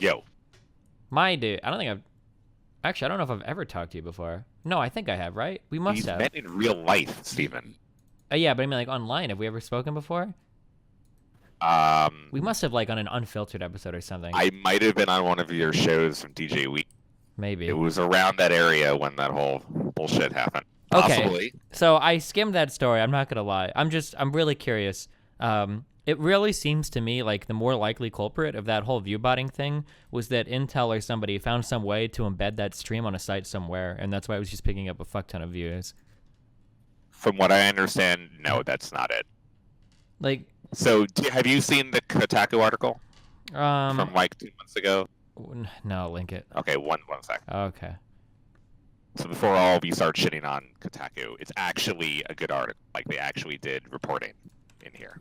Yo, My dude, I don't think I've actually. I don't know if I've ever talked to you before. No, I think I have. Right? We must we've have. met in real life, Stephen. Yeah, but I mean, like online. Have we ever spoken before? Um, We must have, like, on an unfiltered episode or something. I might have been on one of your shows from DJ Week. It Maybe. was around that area when that whole bullshit happened. Okay. Possibly. So I skimmed that story. I'm not gonna lie. I'm really curious. It really seems to me like the more likely culprit of that whole view botting thing was that Intel or somebody found some way to embed that stream on a site somewhere, and that's why it was just picking up a fuck ton of views. From what I understand, no, that's not it. Like, So, have you seen the Kotaku article um, from like 2 months ago? no, link it. Okay, one sec. Okay. So before all of you start shitting on Kotaku, it's actually a good article. Like they actually did reporting in here.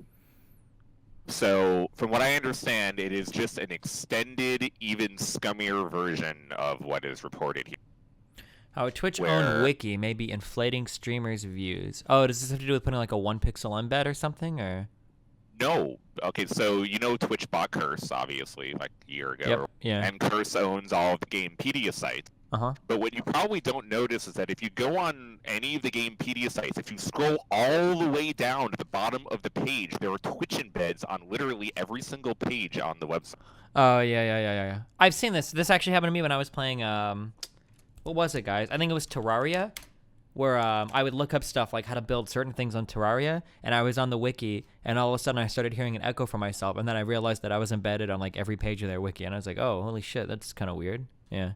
So from what I understand, it is just an extended, even scummier version of what is reported here. How a Twitch-owned Where- wiki may be inflating streamers' views. Oh, does this have to do with putting like a 1 pixel embed or something, or? No. Okay, so you know Twitch bought Curse, obviously, like a year ago. Yep. Yeah. And Curse owns all of the Gamepedia sites. Uh-huh. But what you probably don't notice is that if you go on any of the Gamepedia sites, if you scroll all the way down to the bottom of the page, there are Twitch embeds on literally every single page on the website. Oh, yeah. I've seen this. This actually happened to me when I was playing, what was it, guys? I think it was Terraria, where I would look up stuff like how to build certain things on Terraria, and I was on the wiki, and all of a sudden I started hearing an echo for myself, and then I realized that I was embedded on like every page of their wiki, and I was like, oh, holy shit, that's kind of weird. Yeah.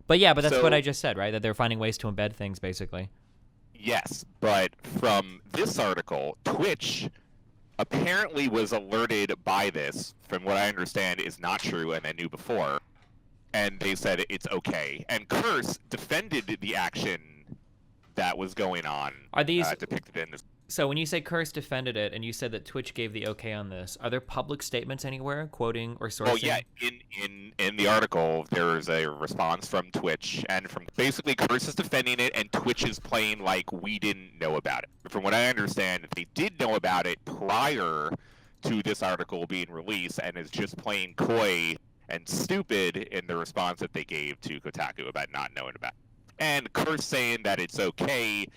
But that's what I just said, right? That they're finding ways to embed things, basically. Yes, but from this article, Twitch apparently was alerted by this, from what I understand is not true and I knew before, and they said it's okay. And Curse defended the action that was going on. Are these depicted in this? So when you say Curse defended it, and you said that Twitch gave the okay on this, are there public statements anywhere quoting or sourcing? Oh yeah, in the article there's a response from Twitch, and from basically Curse is defending it, and Twitch is playing like we didn't know about it. From what I understand, they did know about it prior to this article being released, and is just playing coy and stupid in the response that they gave to Kotaku about not knowing about it. And Curse saying that it's okay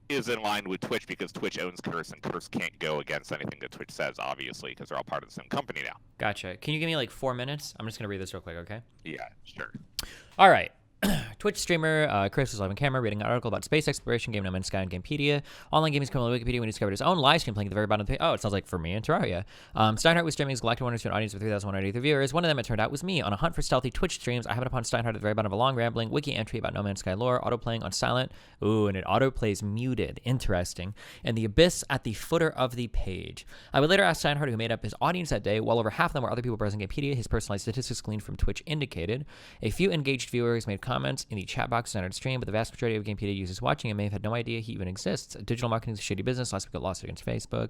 is in line with Twitch because Twitch owns Curse, and Curse can't go against anything that Twitch says, obviously, because they're all part of the same company now. Gotcha. Can you give me like 4 minutes? I'm just going to read this real quick, okay? Yeah, sure. All right. Twitch streamer Chris was live on camera reading an article about space exploration, game No Man's Sky, and Gamepedia. Online gaming criminal Wikipedia when he discovered his own live stream playing at the very bottom of the page. Oh, it sounds like for me and Terraria. Steinhardt was streaming his Galactic Wonders to an audience of 3,183 viewers. One of them, it turned out, was me. On a hunt for stealthy Twitch streams, I happened upon Steinhardt at the very bottom of a long, rambling wiki entry about No Man's Sky lore, autoplaying on silent. Ooh, and it autoplays muted. Interesting. And the abyss at the footer of the page. I would later ask Steinhardt, who made up his audience that day. Well over half of them were other people browsing Gamepedia. His personalized statistics gleaned from Twitch indicated. A few engaged viewers made comments in the chat box centered stream, but the vast majority of Gamepedia users watching it may have had no idea he even exists. Digital marketing is a shitty business. Last week got lost against Facebook.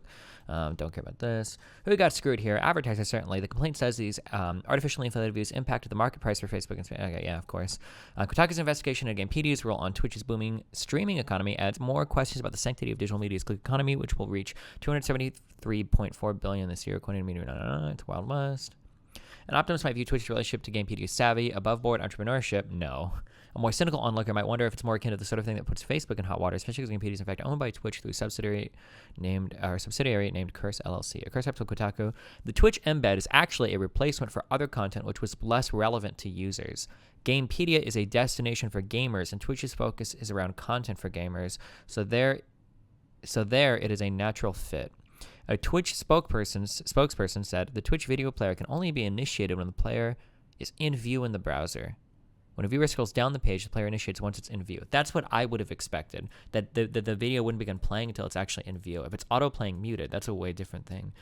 Don't care about this. Who got screwed here? Advertisers, certainly. The complaint says these artificially inflated views impacted the market price for Facebook and okay, yeah, of course. Kotaku's investigation into Gamepedia's role on Twitch's booming streaming economy adds more questions about the sanctity of digital media's click economy, which will reach $273.4 billion this year, according to Media. It's Wild West. An optimist might view Twitch's relationship to Gamepedia's savvy, above-board entrepreneurship. No. A more cynical onlooker might wonder if it's more akin to the sort of thing that puts Facebook in hot water, especially because Gamepedia is in fact owned by Twitch through a subsidiary named Curse LLC. A Curse episode Kotaku. The Twitch embed is actually a replacement for other content which was less relevant to users. Gamepedia is a destination for gamers, and Twitch's focus is around content for gamers. So there it is a natural fit. A Twitch spokesperson said the Twitch video player can only be initiated when the player is in view in the browser. When a viewer scrolls down the page, the player initiates once it's in view. That's what I would have expected, that the video wouldn't begin playing until it's actually in view. If it's auto-playing muted, that's a way different thing.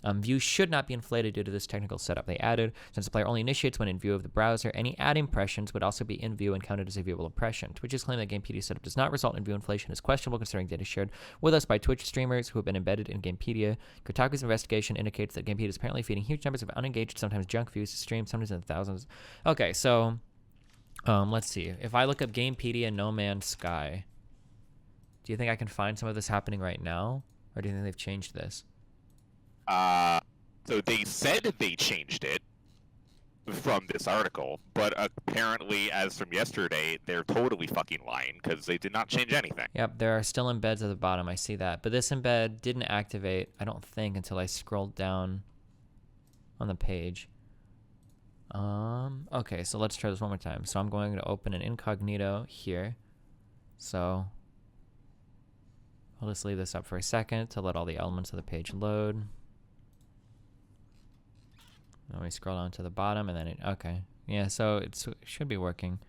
Views should not be inflated due to this technical setup. They added, since the player only initiates when in view of the browser, any ad impressions would also be in view and counted as a viewable impression. Twitch's claim that Gamepedia setup does not result in view inflation is questionable considering data shared with us by Twitch streamers who have been embedded in Gamepedia. Kotaku's investigation indicates that Gamepedia is apparently feeding huge numbers of unengaged, sometimes junk views to streams, sometimes in the thousands. Okay, so let's see. If I look up Gamepedia No Man's Sky, do you think I can find some of this happening right now? Or do you think they've changed this? So they said they changed it. from this article, but apparently, as from yesterday, they're totally fucking lying because they did not change anything. Yep, there are still embeds at the bottom. I see that. But this embed didn't activate, I don't think, until I scrolled down on the page. Okay, so let's try this one more time. So I'm going to open an incognito here. So I'll just leave this up for a second to let all the elements of the page load. Then we scroll down to the bottom and then okay. Yeah, so it should be working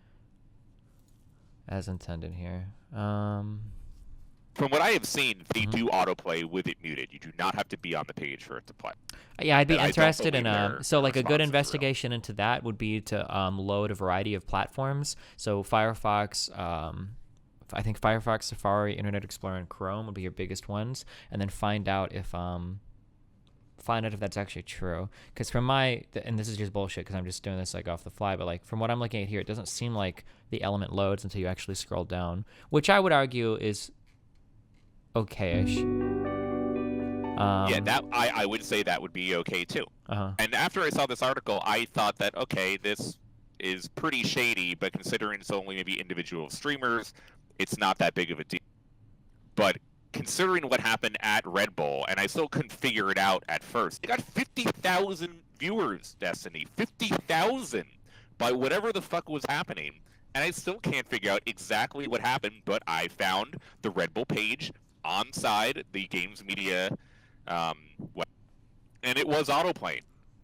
as intended here. From what I have seen, they do autoplay with it muted. You do not have to be on the page for it to play. Yeah, I'd be And interested in so like a good responses are real. investigation into that would be to load a variety of platforms. So Firefox, I think Firefox, Safari, Internet Explorer, and Chrome would be your biggest ones, and then find out if that's actually true. Because from and this is just bullshit because I'm just doing this like off the fly, but like from what I'm looking at here, it doesn't seem like the element loads until you actually scroll down, which I would argue is okay-ish. Yeah, that I would say that would be okay too. And after I saw this article, I thought that okay, this is pretty shady, but considering it's only maybe individual streamers, it's not that big of a deal. But considering what happened at Red Bull, and I still couldn't figure it out at first, they got 50,000 viewers, Destiny, 50,000 by whatever the fuck was happening, and I still can't figure out exactly what happened. But I found the Red Bull page onside the games media and it was autoplaying.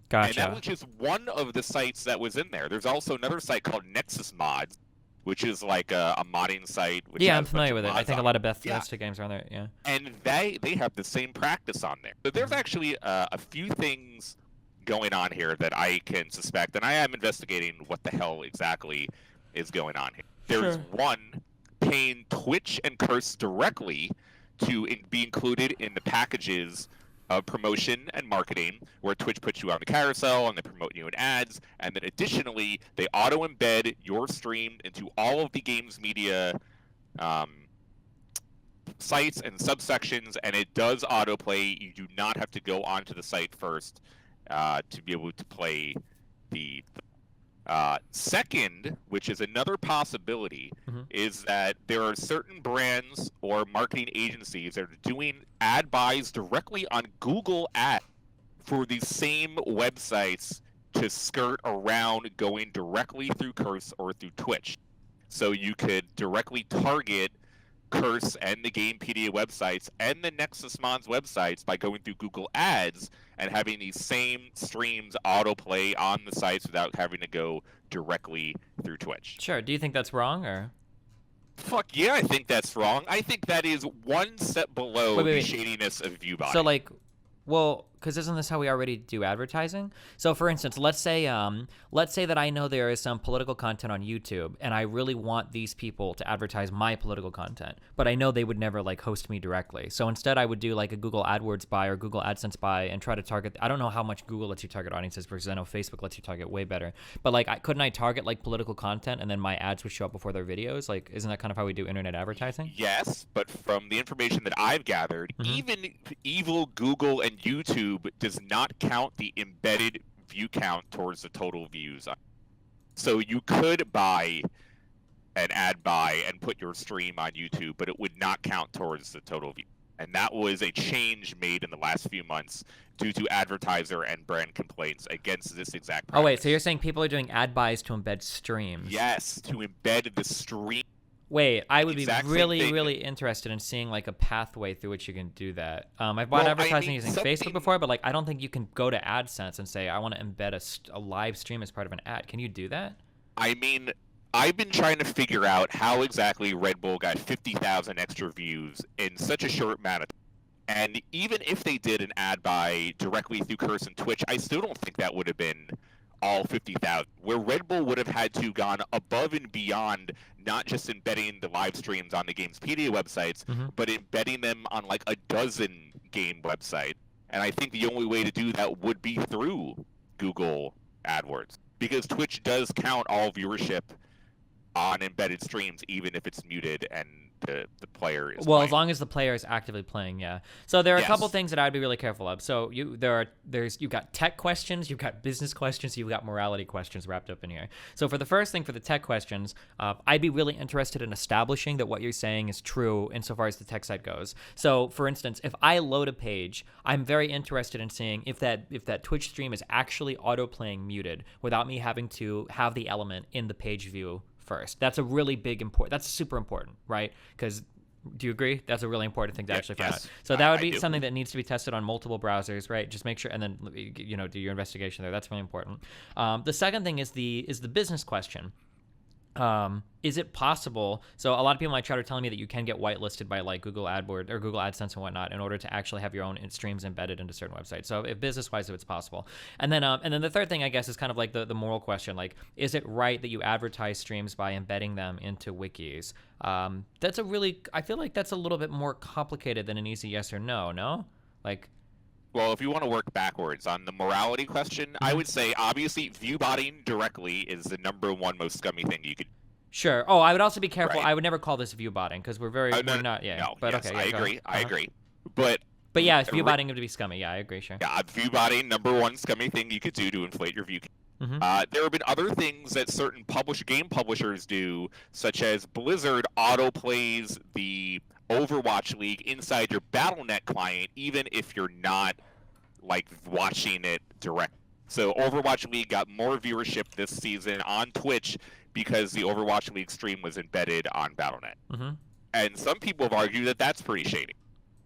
Gotcha. And that was just one of the sites that was in there. There's also another site called Nexus Mods, which is like a modding site. Which Yeah, has I'm a bunch familiar of with it. I mods think a on lot it. of Bethesda games are on there. Yeah. And they have the same practice on there. But there's actually a few things going on here that I can suspect, and I am investigating what the hell exactly is going on here. There's one paying Twitch and Curse directly to be included in the packages of promotion and marketing, where Twitch puts you on the carousel and they promote you in ads, and then additionally they auto embed your stream into all of the games media sites and subsections, and it does autoplay. You do not have to go onto the site first to be able to play the second, which is another possibility, is that there are certain brands or marketing agencies that are doing ad buys directly on Google Ads for these same websites to skirt around going directly through Curse or through Twitch. So you could directly target Curse and the Gamepedia websites and the Nexus Mods websites by going through Google Ads and having these same streams autoplay on the sites without having to go directly through Twitch. Sure. Do you think that's wrong, or? Fuck yeah, I think that's wrong. I think that is one step below the shadiness of ViewBot. So like, well, because isn't this how we already do advertising? So for instance, let's say that I know there is some political content on YouTube, and I really want these people to advertise my political content, but I know they would never like host me directly. So instead, I would do like a Google AdWords buy or Google AdSense buy and try to target. I don't know how much Google lets you target audiences because I know Facebook lets you target way better. But like, couldn't I target like political content and then my ads would show up before their videos? Like, isn't that kind of how we do internet advertising? Yes, but from the information that I've gathered, even evil Google and YouTube does not count the embedded view count towards the total views. So you could buy an ad buy and put your stream on YouTube, but it would not count towards the total view. And that was a change made in the last few months due to advertiser and brand complaints against this exact practice. Oh wait, so you're saying people are doing ad buys to embed streams? Yes, to embed the stream. Wait, I would be really interested in seeing like a pathway through which you can do that. I've bought advertising using Facebook before, but like I don't think you can go to AdSense and say I want to embed a live stream as part of an ad. Can you do that? I mean, I've been trying to figure out how exactly Red Bull got 50,000 extra views in such a short amount of time. And even if they did an ad buy directly through Curse and Twitch, I still don't think that would have been all 50,000, where Red Bull would have had to gone above and beyond, not just embedding the live streams on the Gamespedia websites, but embedding them on like a dozen game websites. And I think the only way to do that would be through Google AdWords, because Twitch does count all viewership on embedded streams, even if it's muted and the player is Well, playing. as long as the player is actively playing, yeah. So there are a couple Yes. things that I'd be really careful of. So you've got tech questions, you've got business questions, you've got morality questions wrapped up in here. So for the first thing, for the tech questions, I'd be really interested in establishing that what you're saying is true insofar as the tech side goes. So for instance, if I load a page, I'm very interested in seeing if that Twitch stream is actually auto playing muted without me having to have the element in the page view first. That's a really that's super important, right? Because do you agree? That's a really important thing to actually find out. So that would be something that needs to be tested on multiple browsers, right? Just make sure, and then do your investigation there. That's really important. The second thing is the business question. Is it possible? So a lot of people in my chat are telling me that you can get whitelisted by like Google AdWords or Google AdSense and whatnot in order to actually have your own streams embedded into certain websites. So if business-wise, if it's possible. And then the third thing, I guess, is kind of like the moral question. Like, is it right that you advertise streams by embedding them into wikis? I feel like that's a little bit more complicated than an easy yes or no, no? Like, well, if you want to work backwards on the morality question, I would say obviously viewbotting directly is the #1 most scummy thing you could. Sure. Oh, I would also be careful. Right. I would never call this viewbotting because we're not. Yeah. No, but yes, okay. Yeah, I agree. But yeah, viewbotting would be scummy. Yeah, I agree. Sure. yeah, viewbotting #1 scummy thing you could do to inflate your view. There have been other things that certain game publishers do, such as Blizzard autoplays the Overwatch League inside your Battle.net client, even if you're not like watching it direct. So Overwatch League got more viewership this season on Twitch because the Overwatch League stream was embedded on Battle.net. And some people have argued that that's pretty shady,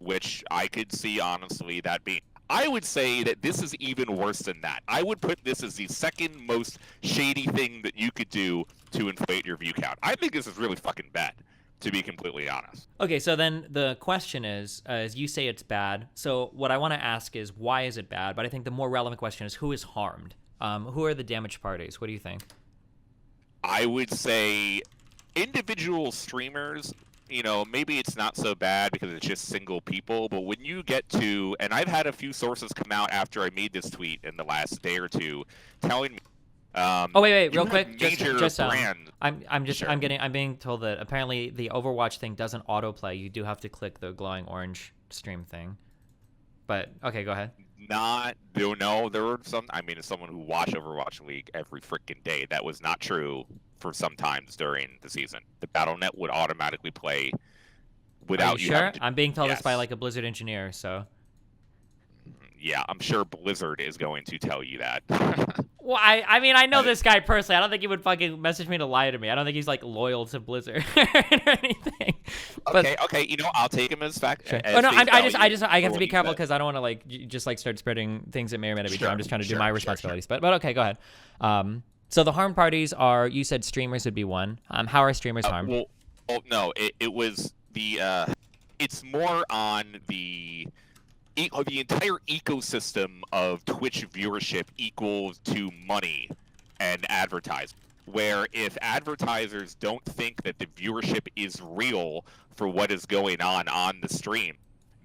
which I could see honestly that being. I would say that this is even worse than that. I would put this as the second most shady thing that you could do to inflate your view count. I think this is really fucking bad, to be completely honest. Okay, so then the question is, as you say it's bad, so what I want to ask is, why is it bad? But I think the more relevant question is, who is harmed? Who are the damaged parties? What do you think? I would say individual streamers, maybe it's not so bad because it's just single people, but when you get to, and I've had a few sources come out after I made this tweet in the last day or two, telling me. Wait, real quick, just brand. I'm being told that apparently the Overwatch thing doesn't autoplay. You do have to click the glowing orange stream thing. But okay, go ahead. There were some. I mean, as someone who watched Overwatch League every freaking day, that was not true for some times during the season. The Battle.net would automatically play without Are you sure? to, I'm being told yes. this by like a Blizzard engineer, so. Yeah, I'm sure Blizzard is going to tell you that. Well, I mean, I know this guy personally. I don't think he would fucking message me to lie to me. I don't think he's like loyal to Blizzard or anything. Okay, I'll take him as fact. Sure. As I have to be careful because I don't want to like just like start spreading things that may or may not be true. I'm just trying to do my responsibilities. But okay, go ahead. So the harmed parties are, you said streamers would be one. How are streamers harmed? Well, no, it was the. It's more on the entire ecosystem of Twitch viewership equals to money and advertising. Where if advertisers don't think that the viewership is real for what is going on the stream,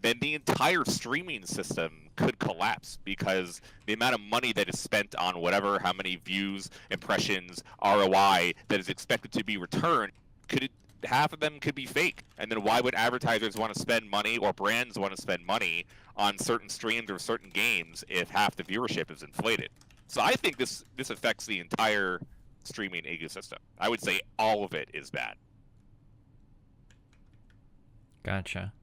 then the entire streaming system could collapse because the amount of money that is spent on how many views, impressions, ROI that is expected to be returned, half of them could be fake. And then why would advertisers want to spend money or brands want to spend money on certain streams or certain games if half the viewership is inflated? So I think this affects the entire streaming ecosystem. I would say all of it is bad. Gotcha.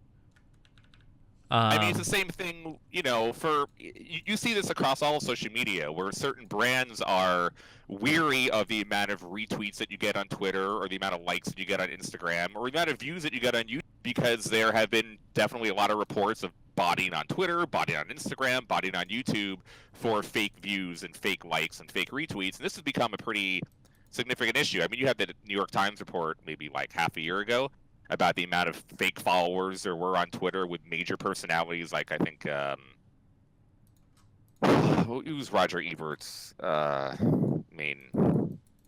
I mean, it's the same thing, you see this across all social media where certain brands are weary of the amount of retweets that you get on Twitter or the amount of likes that you get on Instagram or the amount of views that you get on YouTube because there have been definitely a lot of reports of botting on Twitter, botting on Instagram, botting on YouTube for fake views and fake likes and fake retweets. And this has become a pretty significant issue. I mean, you had the New York Times report maybe like half a year ago about the amount of fake followers there were on Twitter with major personalities like I think it was Roger Ebert's main,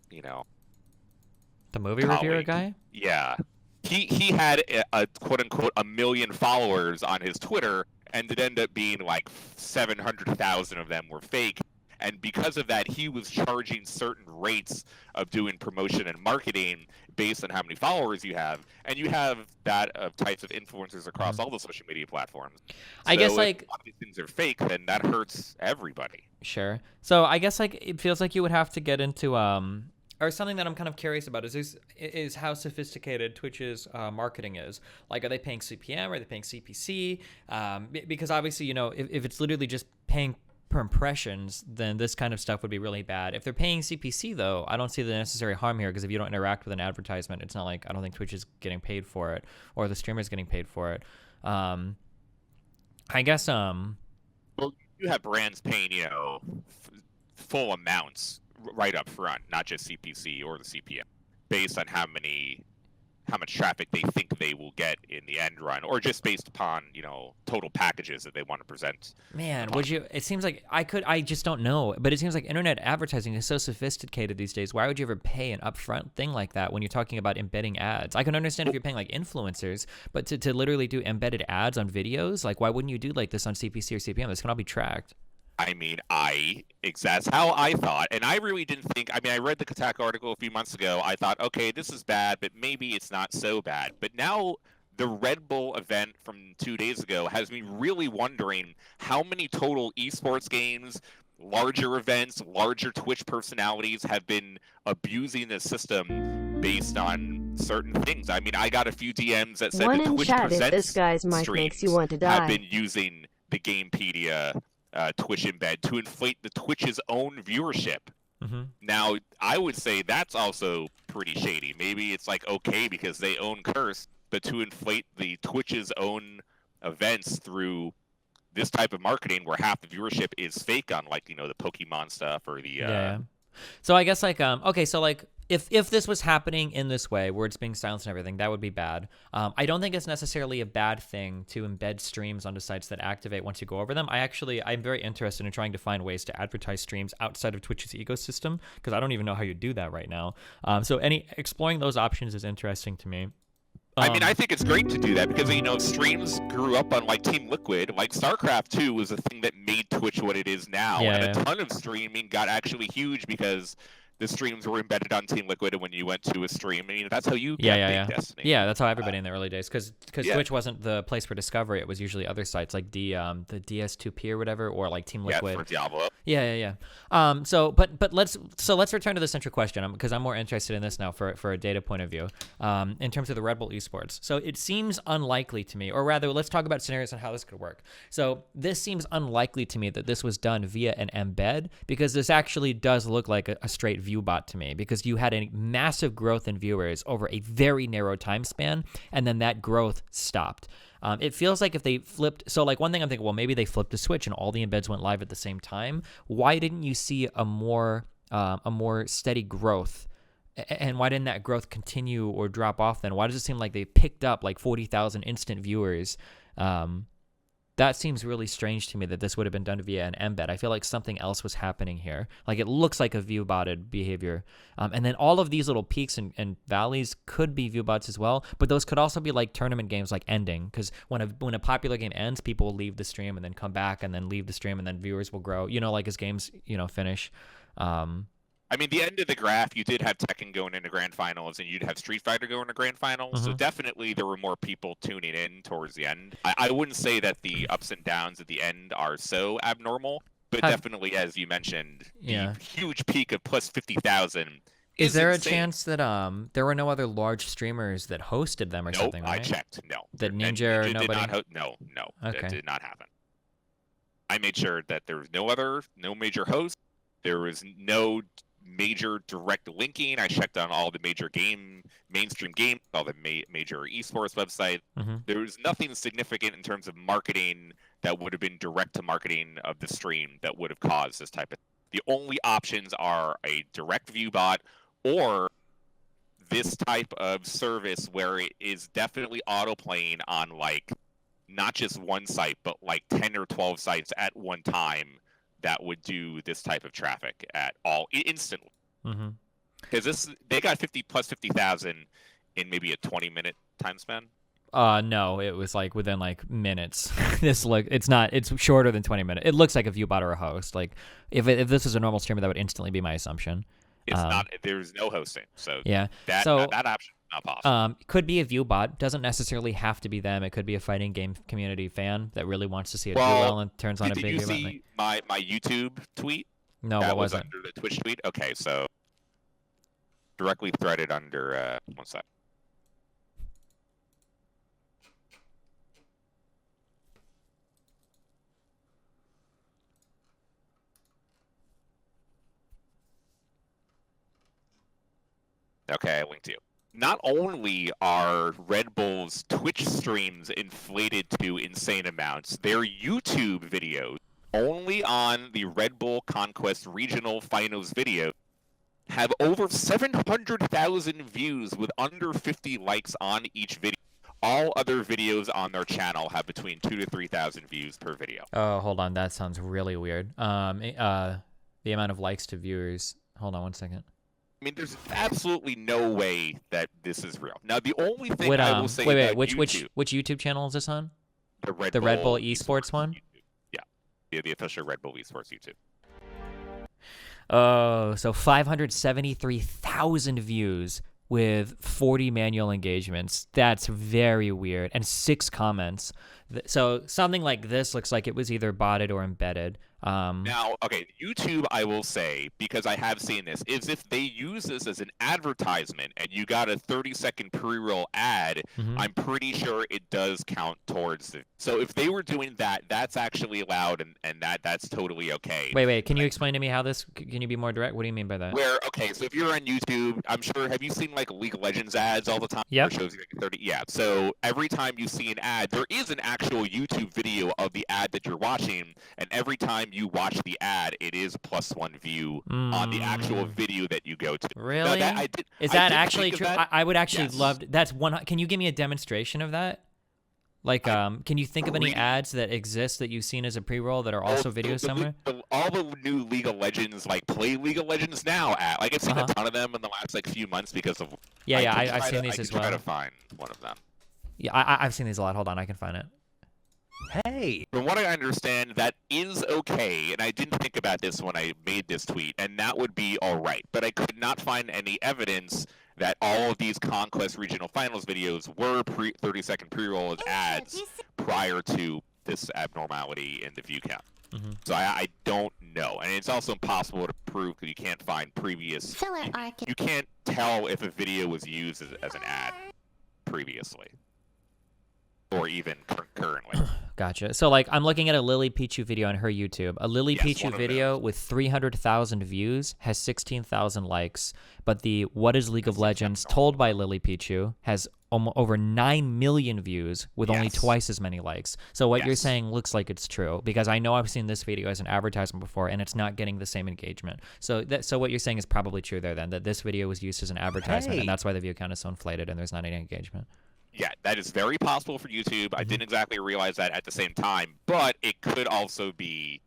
the movie reviewer guy? Yeah. He had a quote unquote 1 million followers on his Twitter and it ended up being like 700,000 of them were fake. and because of that, he was charging certain rates of doing promotion and marketing based on how many followers you have, and you have that of types of influencers across all the social media platforms. I guess So if like a lot of these things are fake, then that hurts everybody. sure. So I guess like it feels like you would have to get into or something that I'm kind of curious about is how sophisticated Twitch's marketing is. Like, are they paying CPM? Are they paying CPC? Because obviously, you know, if it's literally just paying per impressions, then this kind of stuff would be really bad. If they're paying CPC, though, I don't see the necessary harm here, because if you don't interact with an advertisement, it's not like, I don't think Twitch is getting paid for it or the streamer is getting paid for it. I guess Well, you have brands paying, you know, full amounts right up front, not just CPC or the CPM, based on how much traffic they think they will get in the end run, or just based upon, you know, total packages that they want to present. man, upon. would you? It seems like I just don't know, but it seems like internet advertising is so sophisticated these days. Why would you ever pay an upfront thing like that when you're talking about embedding ads? I can understand if you're paying like influencers, but to literally do embedded ads on videos, like why wouldn't you do like this on CPC or CPM? This can all be tracked. I mean, that's how I thought, and I really didn't think. I mean, I read the Kotaku article a few months ago. I thought, okay, this is bad, but maybe it's not so bad. But now, the Red Bull event from 2 days ago has me really wondering how many total esports games, larger events, larger Twitch personalities have been abusing the system based on certain things. I mean, I got a few DMs that said One the in Twitch chat if Presents this guy's mic makes you streams want to have die. been using the Gamepedia Twitch embed to inflate the Twitch's own viewership. Mm-hmm. Now, I would say that's also pretty shady. Maybe it's like okay because they own Curse, but to inflate the Twitch's own events through this type of marketing where half the viewership is fake on, like, you know, the Pokemon stuff or the Yeah. So I guess like okay, so like if this was happening in this way where it's being silenced and everything, that would be bad. I don't think it's necessarily a bad thing to embed streams onto sites that activate once you go over them. I'm very interested in trying to find ways to advertise streams outside of Twitch's ecosystem, because I don't even know how you do that right now. So exploring those options is interesting to me. I mean, I think it's great to do that because, you know, streams grew up on like Team Liquid. Like StarCraft 2 was a thing that made Twitch what it is now. Yeah, and yeah. a ton of streaming got actually huge because the streams were embedded on Team Liquid, and when you went to a stream, I mean, that's how you got big Destiny. Yeah, that's how everybody in the early days, because Yeah. Twitch wasn't the place for discovery. It was usually other sites like the DS2P or whatever, or like Team Liquid. Yeah, for Diablo. Yeah. So let's return to the central question, because I'm more interested in this now for a data point of view. In terms of the Red Bull esports, so it seems unlikely to me, or rather, let's talk about scenarios on how this could work. So this seems unlikely to me that this was done via an embed, because this actually does look like a straight view bot to me, because you had a massive growth in viewers over a very narrow time span, and then that growth stopped. It feels like if they flipped, so like one thing I'm thinking, well, maybe they flipped the switch and all the embeds went live at the same time. Why didn't you see a more steady growth? And why didn't that growth continue or drop off then? Why does it seem like they picked up like 40,000 instant viewers? That seems really strange to me that this would have been done via an embed. I feel like something else was happening here. Like it looks like a view-botted behavior. And then all of these little peaks and valleys could be view bots as well, but those could also be like tournament games like ending, because when a popular game ends, people will leave the stream and then come back and then leave the stream and then viewers will grow, you know, like as games, you know, finish. I mean, the end of the graph, you did have Tekken going into grand finals, and you'd have Street Fighter going to grand finals. So definitely there were more people tuning in towards the end. I wouldn't say that the ups and downs at the end are so abnormal, but definitely, as you mentioned, the huge peak of plus 50,000. Is there insane. a chance that there were no other large streamers that hosted them or something? Right? I checked. No. That Ninja or nobody? No. Okay. That did not happen. I made sure that there was no major host. There was no major direct linking. I checked on all the mainstream games, all the major esports websites. There was nothing significant in terms of marketing that would have been direct to marketing of the stream that would have caused this type of. The only options are a direct view bot or this type of service where it is definitely auto playing on like not just one site, but like 10 or 12 sites at one time that would do this type of traffic at all instantly. Because they got 50,000 in maybe a 20-minute time span. No, it was like within like minutes. It's shorter than 20 minutes. It looks like a viewbot or a host. Like if this was a normal streamer, that would instantly be my assumption. It's not. There's no hosting, so Yeah. that option is not possible. Could be a viewbot. Doesn't necessarily have to be them. It could be a fighting game community fan that really wants to see it do well and turns on a big Did you viewbot. see my YouTube tweet? No, that what was was it? under the Twitch tweet. Okay, so directly threaded under one sec. Okay, I linked you. Not only are Red Bull's Twitch streams inflated to insane amounts, their YouTube videos, only on the Red Bull Conquest Regional Finals video, have over 700,000 views with under 50 likes on each video. All other videos on their channel have between 2,000 to 3,000 views per video. Oh, hold on. That sounds really weird. The amount of likes to viewers. Hold on one second. I mean, there's absolutely no way that this is real. Now, the only thing I will say wait, about which YouTube, YouTube channel is this on? the Red Bull Esports one? YouTube. Yeah, the official Red Bull Esports YouTube. Oh, so 573,000 views with 40 manual engagements. That's very weird. And 6 comments. So something like this looks like it was either botted or embedded. Now, okay, YouTube, I will say, because I have seen this, is if they use this as an advertisement and you got a 30-second pre-roll ad, I'm pretty sure it does count towards it. So if they were doing that, that's actually allowed, and that's totally okay. Wait, can you explain to me how this, can you be more direct? What do you mean by that? Okay, so if you're on YouTube, I'm sure, have you seen like League of Legends ads all the time? Yeah. Shows you like 30, yeah, so every time you see an ad, there is an actual YouTube video of the ad that you're watching, and every time you watch the ad, it is +1 view on the actual video that you go to. Really? Now, is that actually true? That. I would actually love. That's one. Can you give me a demonstration of that? Like, can you think of any ads that exist that you've seen as a pre-roll that are also videos somewhere? All the new League of Legends, like play League of Legends now ad. Like I've seen a ton of them in the last like few months because of. I've seen these as well. I can try to find one of them. Yeah, I've seen these a lot. Hold on, I can find it. Hey! From what I understand, that is okay, and I didn't think about this when I made this tweet, and that would be alright. But I could not find any evidence that all of these Conquest Regional Finals videos were 30-second pre-roll as ads prior to this abnormality in the view count. So I don't know. And it's also impossible to prove because you can't find previous... You can't tell if a video was used as an ad previously. Or even currently. Gotcha. So, like, I'm looking at a Lily Pichu video on her YouTube. A Lily Pichu video with 300,000 views has 16,000 likes. But the What is League of Legends told by Lily Pichu has over 9 million views with only twice as many likes. So what you're saying looks like it's true because I know I've seen this video as an advertisement before and it's not getting the same engagement. So what you're saying is probably true there then, that this video was used as an advertisement and that's why the view count is so inflated and there's not any engagement. Yeah, that is very possible for YouTube. I didn't exactly realize that at the same time, but it could also be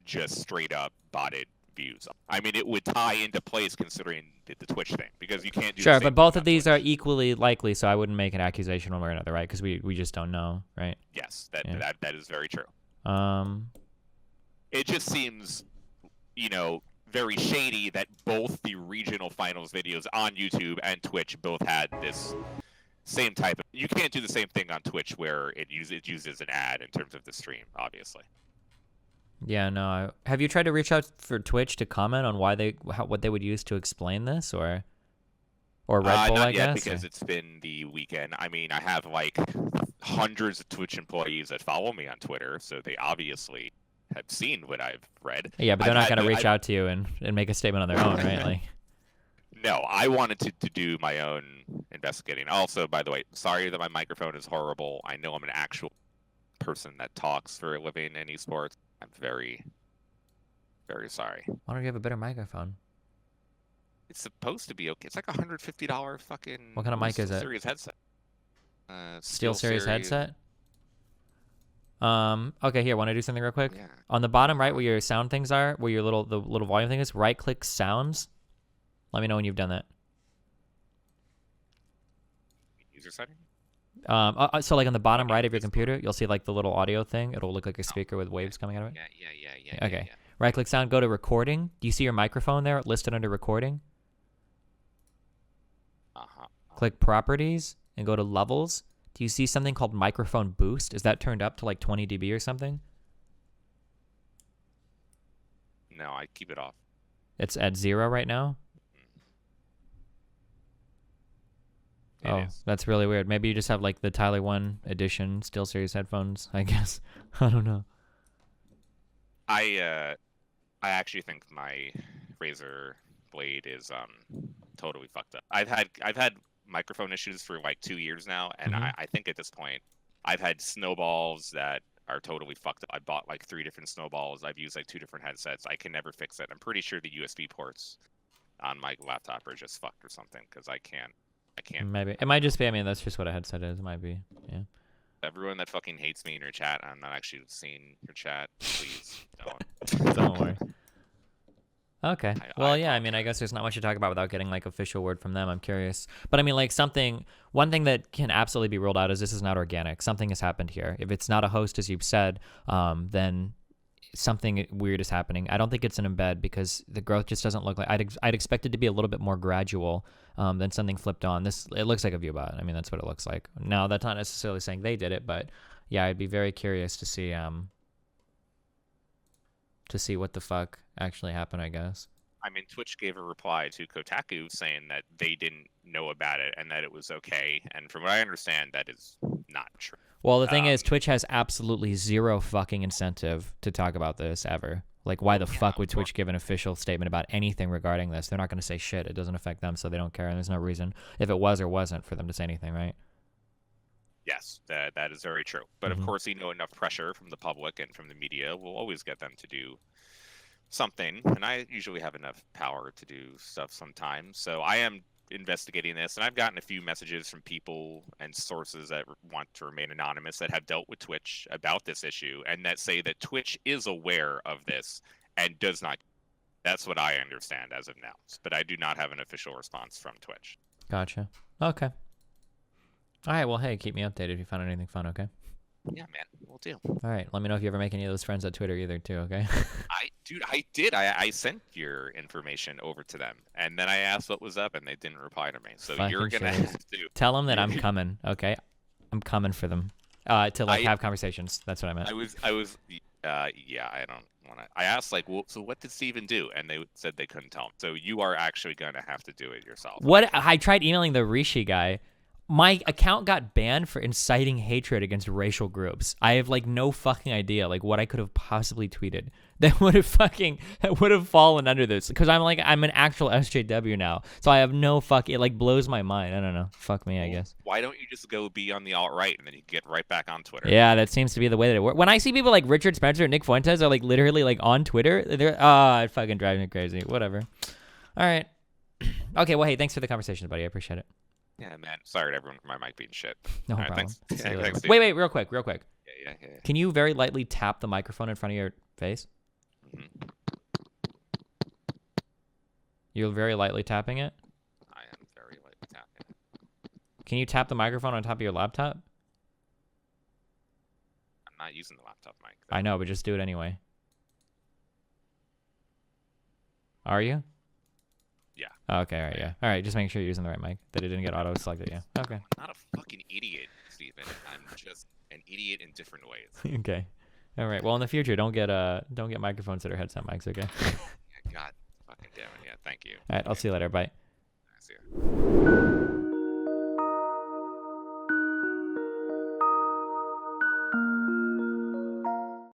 just straight up botted views. I mean, it would tie into place considering the Twitch thing because you can't do Sure, but both of these are equally likely, so I wouldn't make an accusation one way or another, right? Because we just don't know, right? Yes, that is very true. It just seems, very shady that both the regional finals videos on YouTube and Twitch both had this same type of. You can't do the same thing on Twitch where it uses an ad in terms of the stream, obviously. Yeah, no. Have you tried to reach out for Twitch to comment on what they would use to explain this, or Red Bull? Not yet, guess because it's been the weekend. I mean, I have like hundreds of Twitch employees that follow me on Twitter, so they obviously have seen what I've read. Yeah, but they're not going to reach out to you and make a statement on their own, right? Like. No, I wanted to do my own investigating. Also, by the way, sorry that my microphone is horrible. I know I'm an actual person that talks for a living in esports. I'm very, very sorry. Why don't you have a better microphone? It's supposed to be okay. It's like $150 fucking. What kind of mic is it? Series headset. SteelSeries headset. Okay, here. Want to do something real quick? Yeah. On the bottom right, where your sound things are, where the little volume thing is, right-click sounds. Let me know when you've done that. User setting? So like on the bottom right of your computer, you'll see like the little audio thing. It'll look like a speaker with waves coming out of it. Yeah. Okay. Right click sound, go to recording. Do you see your microphone there listed under recording? Click properties and go to levels. Do you see something called microphone boost? Is that turned up to like 20 dB or something? No, I keep it off. It's at 0 right now? It is. That's really weird. Maybe you just have like the Tyler 1 edition SteelSeries headphones, I guess. I don't know. I actually think my Razer Blade is totally fucked up. I've had microphone issues for like 2 years now, and I think at this point I've had snowballs that are totally fucked up. I bought like 3 different snowballs. I've used like 2 different headsets. I can never fix it. I'm pretty sure the USB ports on my laptop are just fucked or something because I can't. Maybe it might just be. I mean, that's just what a headset is. It might be. Yeah. Everyone that fucking hates me in your chat, I'm not actually seeing your chat. Please don't. Don't worry. Okay. Well, yeah. I mean, I guess there's not much to talk about without getting like official word from them. I'm curious, but I mean, like one thing that can absolutely be ruled out is this is not organic. Something has happened here. If it's not a host, as you've said, then something weird is happening. I don't think it's an embed because the growth just doesn't look like I'd expect it to be a little bit more gradual than something flipped on. It looks like a viewbot. I mean, that's what it looks like. Now, that's not necessarily saying they did it, but yeah, I'd be very curious to see what the fuck actually happened, I guess. I mean, Twitch gave a reply to Kotaku saying that they didn't know about it and that it was okay. And from what I understand, that is not true. Well, the thing is, Twitch has absolutely zero fucking incentive to talk about this ever. Like, why the fuck would Twitch give an official statement about anything regarding this? They're not going to say shit. It doesn't affect them, so they don't care. And there's no reason, if it was or wasn't, for them to say anything, right? Yes, that is very true. But of course, enough pressure from the public and from the media will always get them to do something. And I usually have enough power to do stuff sometimes. So I am investigating this, and I've gotten a few messages from people and sources that want to remain anonymous that have dealt with Twitch about this issue and that say that Twitch is aware of this and does not. That's what I understand as of now, but I do not have an official response from Twitch. Gotcha. Okay. All right, well, hey, keep me updated if you found anything fun, okay? Yeah, man, we'll do. All right, let me know if you ever make any of those friends at Twitter either, too, okay? I did. I sent your information over to them, and then I asked what was up, and they didn't reply to me. So you're going to have to... Tell them that I'm coming, okay? I'm coming for them to, like, have conversations. That's what I meant. Yeah, I don't want to... I asked, like, well, so what did Steven do? And they said they couldn't tell me. So you are actually going to have to do it yourself. What? I tried emailing the Rishi guy. My account got banned for inciting hatred against racial groups. I have like no fucking idea like what I could have possibly tweeted that would have fallen under this, because I'm an actual SJW now, so I have no it like blows my mind. I don't know. Fuck me, I guess. Why don't you just go be on the alt-right and then you get right back on Twitter? Yeah, that seems to be the way that it works. When I see people like Richard Spencer and Nick Fuentes are like literally like on Twitter, it fucking drives me crazy. Whatever. All right. Okay, well, hey, thanks for the conversation, buddy. I appreciate it. Yeah, man. Sorry to everyone for my mic being shit. No right, problem. Thanks. Wait, real quick. Yeah. Can you very lightly tap the microphone in front of your face? Mm-hmm. You're very lightly tapping it? I am very lightly tapping it. Can you tap the microphone on top of your laptop? I'm not using the laptop mic, though. I know, but just do it anyway. Are you? Yeah. Oh, okay, all right, yeah. All right, just making sure you're using the right mic, that it didn't get auto-selected, yeah. Okay. I'm not a fucking idiot, Steven. I'm just an idiot in different ways. Okay. All right, well, in the future, don't get microphones that are headset mics, okay? God fucking damn it, yeah, thank you. All right, I'll see you later, bye. See ya.